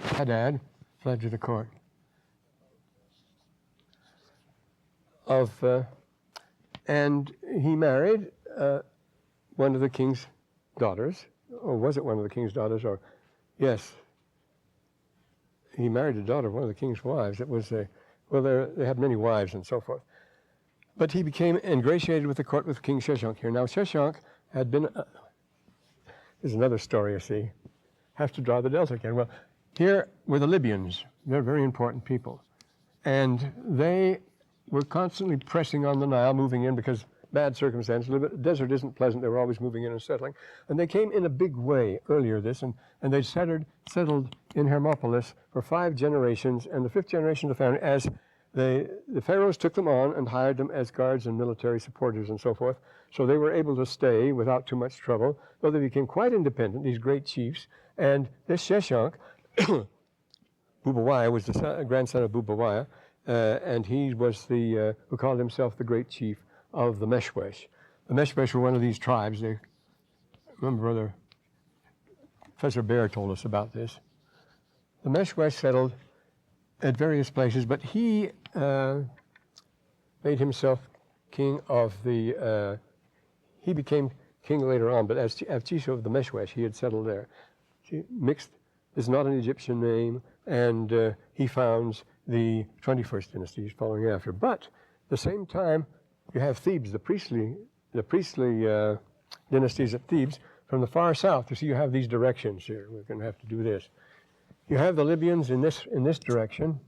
Hadad fled to the court of, and he married one of the king's daughters. Or was it one of the king's daughters? Or, yes, he married a daughter of one of the king's wives. It was a, well, they had many wives and so forth. But he became ingratiated with the court with King Sheshonq here. Now, Sheshonq had been, there's another story, you see. Have to draw the delta again. Well, here were the Libyans. They're very important people. And they were constantly pressing on the Nile, moving in because bad circumstances. The desert isn't pleasant. They were always moving in and settling. And they came in a big way earlier and they settled in Hermopolis for 5 generations, and the 5th generation of the family, as the pharaohs took them on and hired them as guards and military supporters and so forth. So they were able to stay without too much trouble, though they became quite independent, these great chiefs. And this Sheshonq Bubawai was the grandson of Bubawai, and he was the who called himself the great chief of the Meshwesh. The Meshwesh were one of these tribes. They remember Professor Baer told us about this. The Meshwesh settled at various places, but he made himself king of the. He became king later on, but as chief of the Meshwesh, he had settled there. He mixed. Is not an Egyptian name, and he founds the 21st dynasty he's following after. But at the same time, you have Thebes, the priestly dynasties at Thebes from the far south. You see, you have these directions here. We're going to have to do this. You have the Libyans in this direction,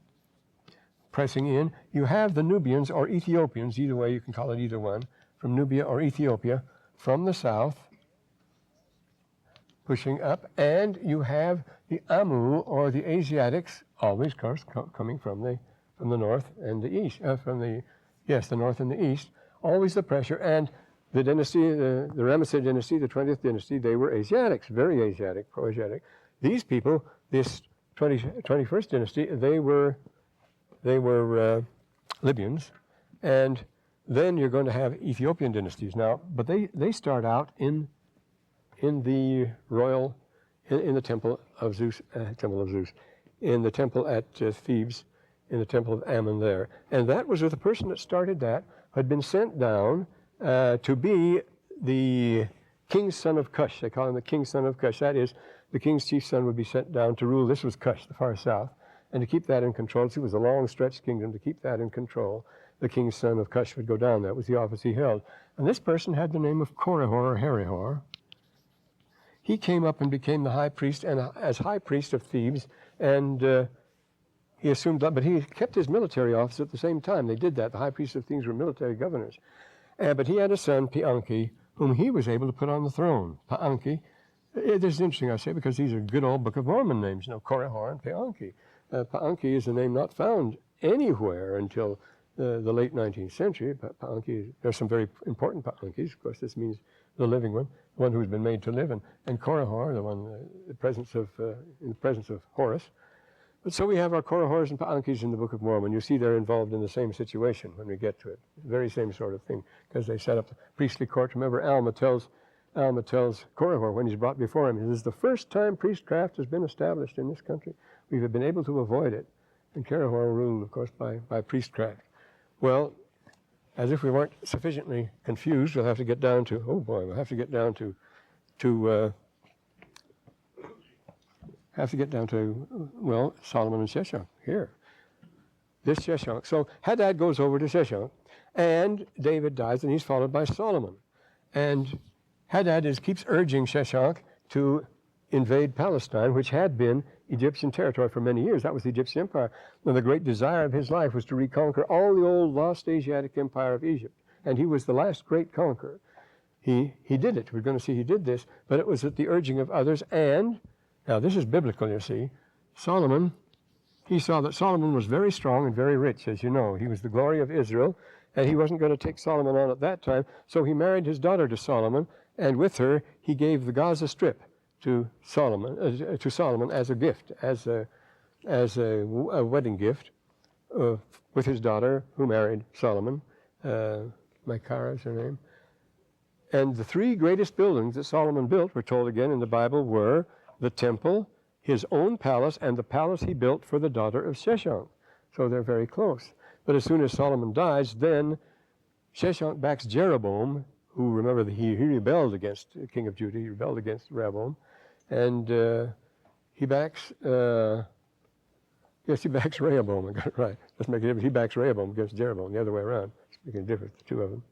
pressing in. You have the Nubians or Ethiopians, either way you can call it either one, from Nubia or Ethiopia, from the south, pushing up, and you have the Amu or the Asiatics, always, of course, coming from the north and the east, the north and the east, always the pressure. And the dynasty, the Ramesside dynasty, the 20th dynasty, they were Asiatics, very Asiatic, pro-Asiatic. These people, this 21st dynasty, they were Libyans, and then you're going to have Ethiopian dynasties now, but they start out in the royal, in the temple of Zeus, in the temple at Thebes, in the temple of Ammon there. And that was with the person that started that, had been sent down to be the king's son of Cush. They call him the king's son of Cush. That is, the king's chief son would be sent down to rule. This was Cush, the far south. And to keep that in control, it was a long stretched kingdom, to keep that in control, the king's son of Cush would go down. That was the office he held. And this person had the name of Korihor or Herihor. He came up and became the high priest, and as high priest of Thebes, and he assumed that, but he kept his military office at the same time. They did that. The high priests of Thebes were military governors. But he had a son, Pianki, whom he was able to put on the throne. Pianki, this is interesting, I say, because these are good old Book of Mormon names, Korihor and Pianki. Pianki is a name not found anywhere until the late 19th century. Pianki, there's some very important Piankis. Of course, this means the living one who's been made to live, and Korihor, the one in the presence of Horus. But so we have our Korihors and Piankis in the Book of Mormon. You see they're involved in the same situation when we get to it. Very same sort of thing, because they set up the priestly court. Remember, Alma tells Korihor when he's brought before him, this is the first time priestcraft has been established in this country. We've been able to avoid it. And Korihor ruled, of course, by priestcraft. Well, as if we weren't sufficiently confused, we'll have to get down to, Solomon and Sheshonq here. This Sheshonq. So Hadad goes over to Sheshonq, and David dies, and he's followed by Solomon. And Hadad keeps urging Sheshonq to invade Palestine, which had been Egyptian territory for many years. That was the Egyptian Empire. And the great desire of his life was to reconquer all the old lost Asiatic empire of Egypt. And he was the last great conqueror. He did it. We're going to see he did this, but it was at the urging of others. And, now this is biblical, you see. Solomon, he saw that Solomon was very strong and very rich, as you know. He was the glory of Israel, and he wasn't going to take Solomon on at that time. So he married his daughter to Solomon, and with her, he gave the Gaza Strip to Solomon as a gift, as a wedding gift, with his daughter who married Solomon. Micaiah is her name. And the three greatest buildings that Solomon built, we're told again in the Bible, were the temple, his own palace, and the palace he built for the daughter of Sheshonq. So they're very close. But as soon as Solomon dies, then Sheshonq backs Jeroboam, who, remember, he rebelled against the king of Judah. He rebelled against Rehoboam. And he backs Rehoboam. I got it right. Let's make a difference. He backs Rehoboam against Jeroboam, the other way around. It's making a difference, the two of them.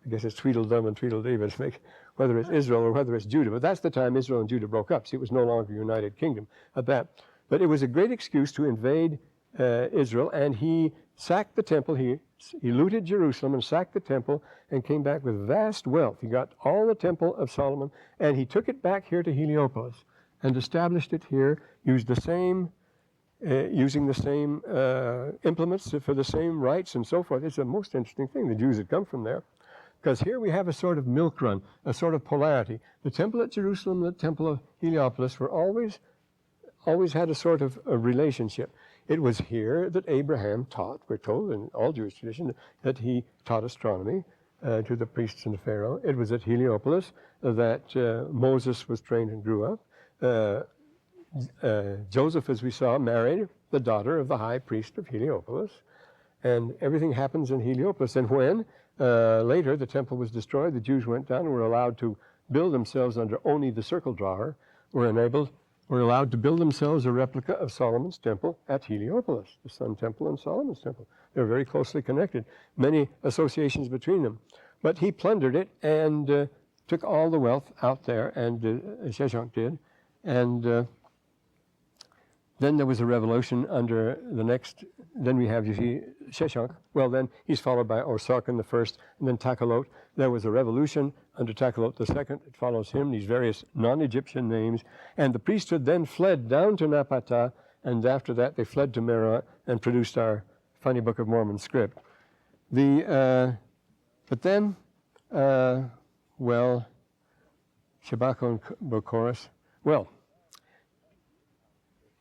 I guess it's Tweedledum and Tweedledee, but whether it's Israel or whether it's Judah. But that's the time Israel and Judah broke up. See, it was no longer a united kingdom at that. But it was a great excuse to invade Israel, and he sacked the temple. He looted Jerusalem and sacked the temple and came back with vast wealth. He got all the temple of Solomon, and he took it back here to Heliopolis and established it here, using the same implements for the same rites and so forth. It's a most interesting thing. The Jews had come from there. Because here we have a sort of milk run, a sort of polarity. The temple at Jerusalem and the temple of Heliopolis were always had a sort of a relationship. It was here that Abraham taught, we're told in all Jewish tradition, that he taught astronomy to the priests and the Pharaoh. It was at Heliopolis that Moses was trained and grew up. Joseph, as we saw, married the daughter of the high priest of Heliopolis. And everything happens in Heliopolis. And when later the temple was destroyed, the Jews went down and were allowed to build themselves under Oni the circle drawer, were allowed to build themselves a replica of Solomon's temple at Heliopolis, the Sun Temple and Solomon's temple. They're very closely connected, many associations between them. But he plundered it and took all the wealth out there, and Sheshonq did. And then there was a revolution under the next, then we have, you see, Sheshonq. Well, then he's followed by Osarkon I, and then Takalot. There was a revolution under Takalot II. It follows him, these various non-Egyptian names. And the priesthood then fled down to Napata, and after that they fled to Merah and produced our funny Book of Mormon script. But then, well, Shabako and Bokoros, well,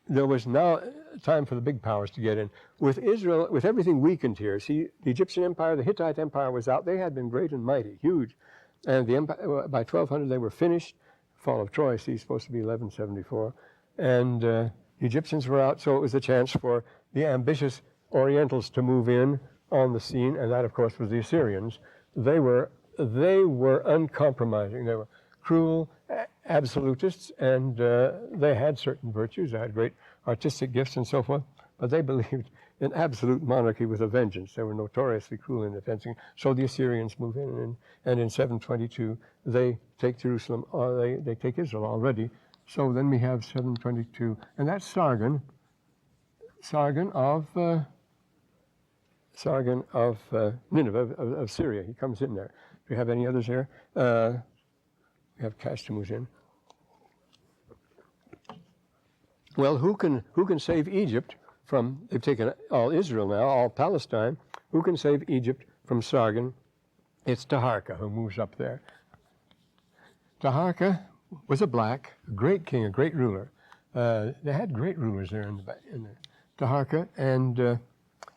there was now time for the big powers to get in. With Israel, with everything weakened here, see, the Egyptian Empire, the Hittite Empire was out. They had been great and mighty, huge. And the empire, by 1200, they were finished. Fall of Troy, see, supposed to be 1174. And the Egyptians were out, so it was a chance for the ambitious Orientals to move in on the scene, and that, of course, was the Assyrians. They were uncompromising. They were cruel, absolutists, and they had certain virtues. They had great artistic gifts and so forth, but they believed in absolute monarchy with a vengeance. They were notoriously cruel in defending. So the Assyrians move in, and in 722 they take Jerusalem, or they take Israel already. So then we have 722, and that's Sargon of Nineveh, of Syria. He comes in there. Do we have any others here? We have Kastamuzin. Well, who can save Egypt from, they've taken all Israel now, all Palestine. Who can save Egypt from Sargon? It's Taharka who moves up there. Taharka was a great king, a great ruler. They had great rulers there in the Taharka, and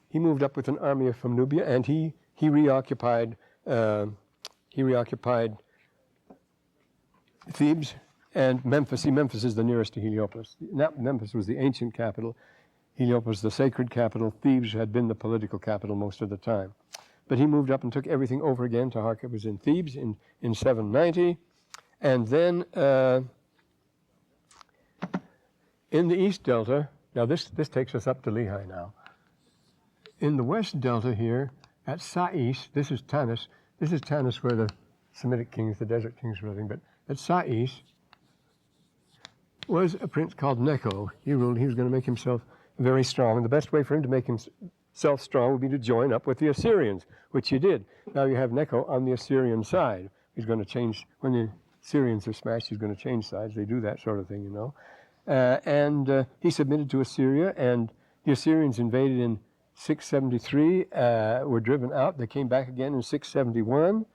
he moved up with an army from Nubia, and he reoccupied Thebes and Memphis. See, Memphis is the nearest to Heliopolis. Memphis was the ancient capital. Heliopolis, the sacred capital. Thebes had been the political capital most of the time. But he moved up and took everything over again. Taharka was in Thebes in 790. And then in the East Delta, now this takes us up to Lehi now. In the West Delta here, at Sais, this is Tanis where the Semitic kings, the desert kings were living, but at Sais was a prince called Necho. He ruled, he was going to make himself very strong, and the best way for him to make himself strong would be to join up with the Assyrians, which he did. Now you have Necho on the Assyrian side. He's going to change, when the Assyrians are smashed, he's going to change sides. They do that sort of thing, you know. And he submitted to Assyria, and the Assyrians invaded in 673, were driven out. They came back again in 671.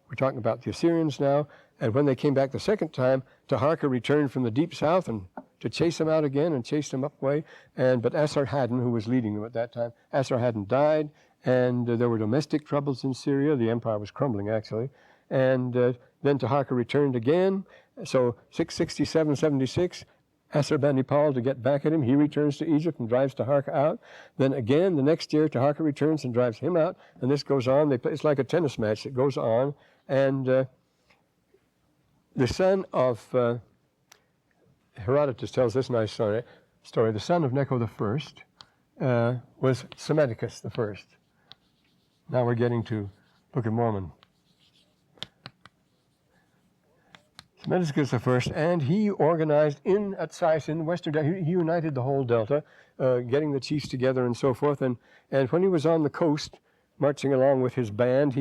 We're talking about the Assyrians now. And when they came back the second time, Taharka returned from the deep south and to chase them out again and chase them upway. But Esarhaddon, who was leading them at that time, Esarhaddon died, and there were domestic troubles in Syria. The empire was crumbling, actually. And then Taharka returned again. So 667, 76, Assurbanipal to get back at him. He returns to Egypt and drives Taharka out. Then again, the next year, Taharka returns and drives him out. And this goes on. It's like a tennis match. It goes on. And the son of Herodotus tells this nice story. The son of Necho I was Psammetichus I. Now we're getting to Book of Mormon. Psammetichus I, and he organized at Sais in the Western Delta. He united the whole Delta, getting the chiefs together and so forth. And when he was on the coast, marching along with his band,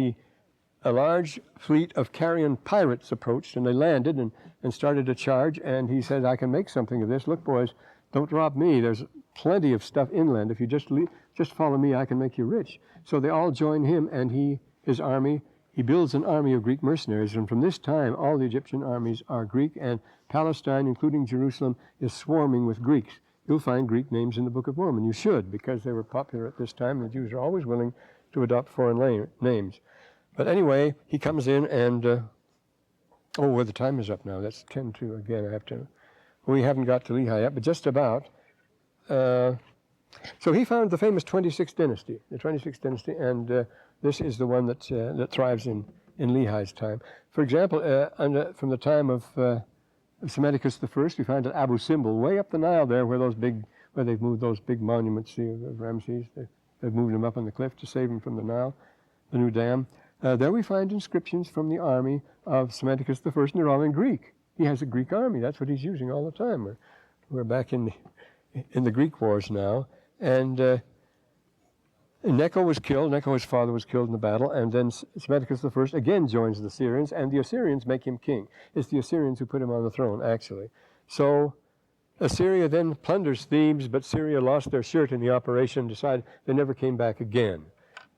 a large fleet of Carian pirates approached, and they landed and started a charge. And he said, I can make something of this. Look, boys, don't rob me. There's plenty of stuff inland. If you just follow me, I can make you rich. So they all join him, and his army. He builds an army of Greek mercenaries, and from this time, all the Egyptian armies are Greek, and Palestine, including Jerusalem, is swarming with Greeks. you'll find Greek names in the Book of Mormon. You should, because they were popular at this time. The Jews are always willing to adopt foreign names. But anyway, he comes in and, well, the time is up now. That's 10 to, again, I have to, we haven't got to Lehi yet, but just about. So he found the famous 26th dynasty, the 26th dynasty, and this is the one that thrives in Lehi's time. For example, from the time of Psammeticus I, we find at Abu Simbel, way up the Nile there, where they've moved those big monuments of Ramses. They've moved them up on the cliff to save them from the Nile, the new dam. There we find inscriptions from the army of Psammeticus I, and they're all in Greek. He has a Greek army. That's what he's using all the time. We're back in the Greek wars now. And Necho was killed. Necho, his father, was killed in the battle. And then Psammeticus I again joins the Assyrians, and the Assyrians make him king. It's the Assyrians who put him on the throne, actually. So Assyria then plunders Thebes, but Syria lost their shirt in the operation, decided they never came back again.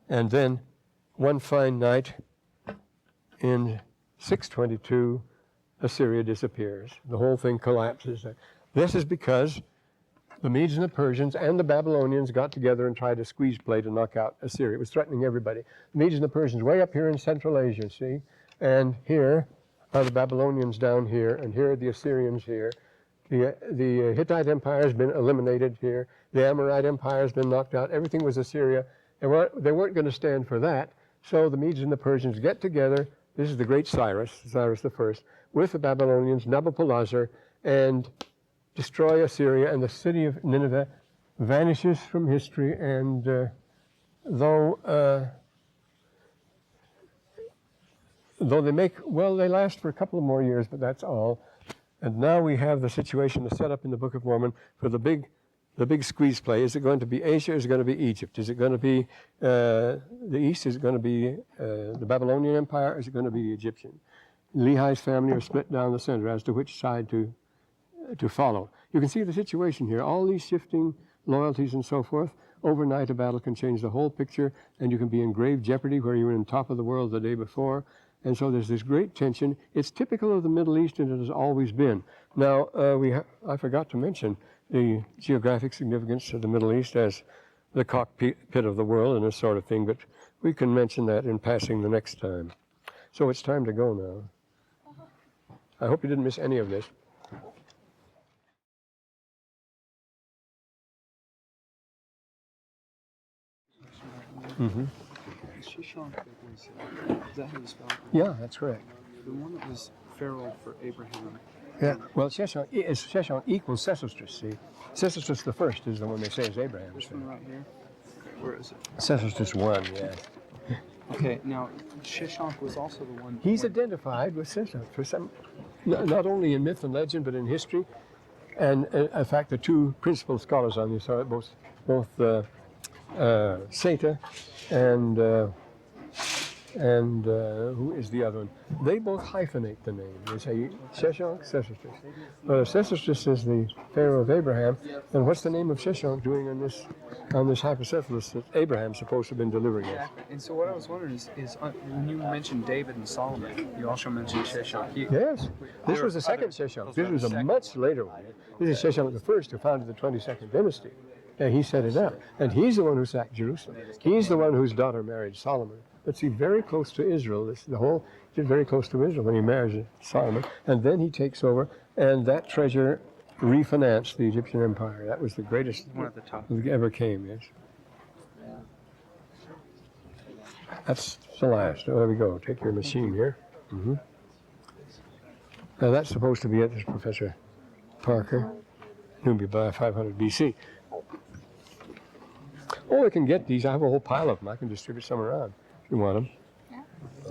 And then one fine night in 622, Assyria disappears. The whole thing collapses. This is because the Medes and the Persians and the Babylonians got together and tried to squeeze play to knock out Assyria. It was threatening everybody. The Medes and the Persians way up here in Central Asia, see? And here are the Babylonians down here, and here are the Assyrians here. The Hittite Empire has been eliminated here. The Amorite Empire has been knocked out. Everything was Assyria. They weren't going to stand for that. So the Medes and the Persians get together. This is the great Cyrus I, with the Babylonians, Nabopolassar, and destroy Assyria, and the city of Nineveh vanishes from history. And though they last for a couple of more years, but that's all. And now we have the situation that's set up in the Book of Mormon for the big squeeze play. Is it going to be Asia? Is it going to be Egypt? Is it going to be the East? Is it going to be the Babylonian Empire? Is it going to be the Egyptian? Lehi's family are split down the center as to which side to follow. You can see the situation here. All these shifting loyalties and so forth. Overnight, a battle can change the whole picture, and you can be in grave jeopardy where you were on top of the world the day before. And so there's this great tension. It's typical of the Middle East, and it has always been. Now, I forgot to mention the geographic significance of the Middle East as the cockpit of the world and this sort of thing, but we can mention that in passing the next time. So it's time to go now. I hope you didn't miss any of this. Mm-hmm. Shishonk was, is that how you spell it? Yeah, that's correct. The one that was Pharaoh for Abraham. Yeah, well, Sheshonk equals Sesostris, see? Sesostris the first is the one they say is Abraham. This one right here? Where is it? Sesostris I, yeah. Okay, now, Shishonk was also the one... He's identified with Sesostris for some, not only in myth and legend, but in history. And in fact, the two principal scholars on this are both Seta and who is the other one? They both hyphenate the name. They say Sheshonk, Sesostris. Sesostris is the Pharaoh of Abraham, and what's the name of Sheshonk doing on this hypocephalus that Abraham's supposed to have been delivering us? Exactly. And so what I was wondering is when you mentioned David and Solomon, you also mentioned Sheshonk. Yes. This was the second Sheshonk. This was a much later one. This is Sheshonk the first, who founded the 22nd dynasty. And he set it up. And he's the one who sacked Jerusalem. He's the one whose daughter married Solomon. But see, very close to Israel. He's very close to Israel when he marries Solomon. And then he takes over, and that treasure refinanced the Egyptian empire. That was the greatest One at the top. that ever came, yes. That's the last. Oh, there we go. Take your machine here. Mm-hmm. Now that's supposed to be it. This is Professor Parker. He'll be by 500 BC. Oh, I can get these. I have a whole pile of them. I can distribute some around if you want them. Yeah.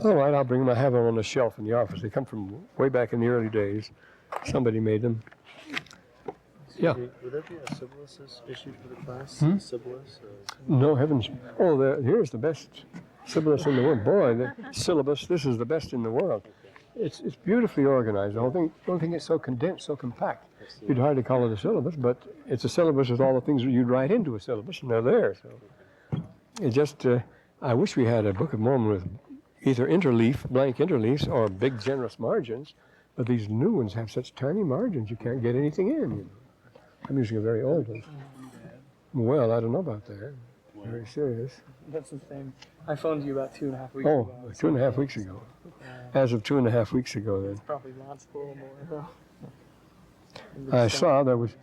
All right, I'll bring them. I have them on the shelf in the office. They come from way back in the early days. Somebody made them. Yeah. Would there be a syllabus issued for the class? Syllabus? No heavens. Oh, here's the best syllabus in the world. Boy, the syllabus, this is the best in the world. It's beautifully organized. The whole thing, I don't think it's so condensed, so compact. You'd hardly call it a syllabus, but it's a syllabus with all the things that you'd write into a syllabus, and they're there. So it just, I wish we had a Book of Mormon with either blank interleafs, or big generous margins, but these new ones have such tiny margins you can't get anything in. You know. I'm using a very old one. Well, I don't know about that. Very serious. That's the same. I phoned you about 2.5 weeks Oh, ago. 2.5 weeks ago. As of 2.5 weeks ago, then. It's probably lots full more. I saw there was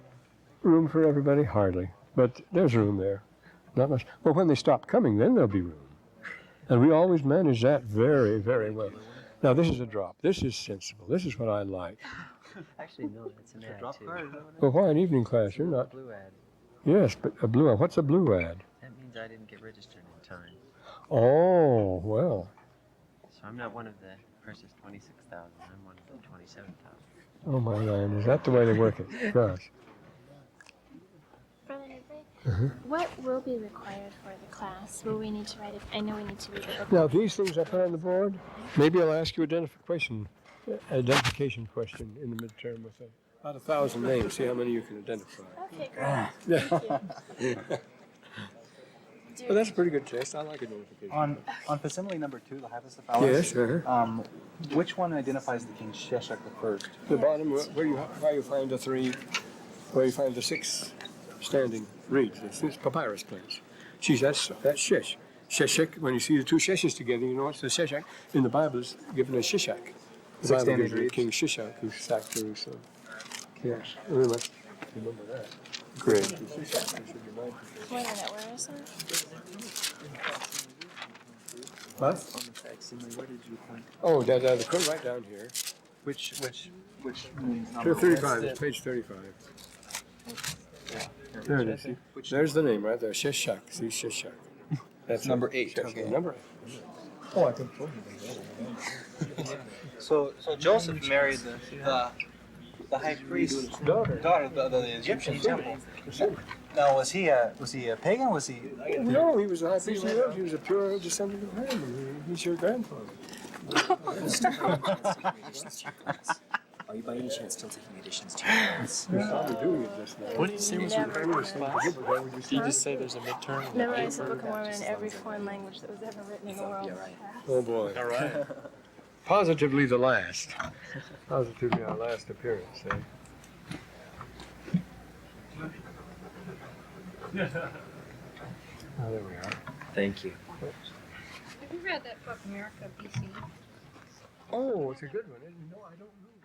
room for everybody, hardly. But there's room there. Not much. Well, when they stop coming, then there'll be room. And we always manage that very, very well. Now, this is a drop. This is sensible. This is what I like. Actually, no, it's an ad too. Well, why an evening class? You're not. Blue ad. Yes, but a blue ad. What's a blue ad? That means I didn't get registered in time. Oh, well. So I'm not one of the first 26,000. I'm one of the 27,000. Oh, my land. Is that the way they work it? Gosh. Brother Nibley, what will be required for the class? Will we need to write it? I know we need to read the book. Now, these things I put on the board, maybe I'll ask you identification question in the midterm with about 1,000 names. See how many you can identify. Okay, great. Thank you. Well, that's a pretty good test. I like identification. On facsimile number 2, the hypocephalus. Yes. Which one identifies the king Sheshach the first? The bottom, where you find the 3, where you find the 6 standing reeds. It's papyrus plants. Geez, that's Shesh. Sheshach. When you see the 2 Sheshes together, you know it's the Sheshach. In the Bible, it's given as Shishak. The 6 Bible standing gives it reeds. King Shishak, who sacked Jerusalem. Yes, we must remember that. Great. Wait a minute, where is that? What? On the facsimile, where did you point? Oh, the right down here. Which number? 35, it's page 35. There it is. See? There's the name right there, Shishak. See, Shishak. That's Number it. 8, Shishak. okay. Number 8. Oh, I can tell you. So Joseph married the high priest's daughter, the Egyptian temple. Now was he a pagan? Was he? No, he was a high priest. He was a pure descendant of Ham. He's your grandfather. Are you by any chance still taking additions to your notes? You're probably doing it just now. What do you say was your favorite class? Did you just say there's a midterm? Memorize the Book of Mormon in every foreign language that was ever written in the world. Oh boy. All right. Positively the last. Positively our last appearance, eh? Oh, there we are. Thank you. Have you read that book, America, BC? Oh, it's a good one, isn't it? No, I don't know.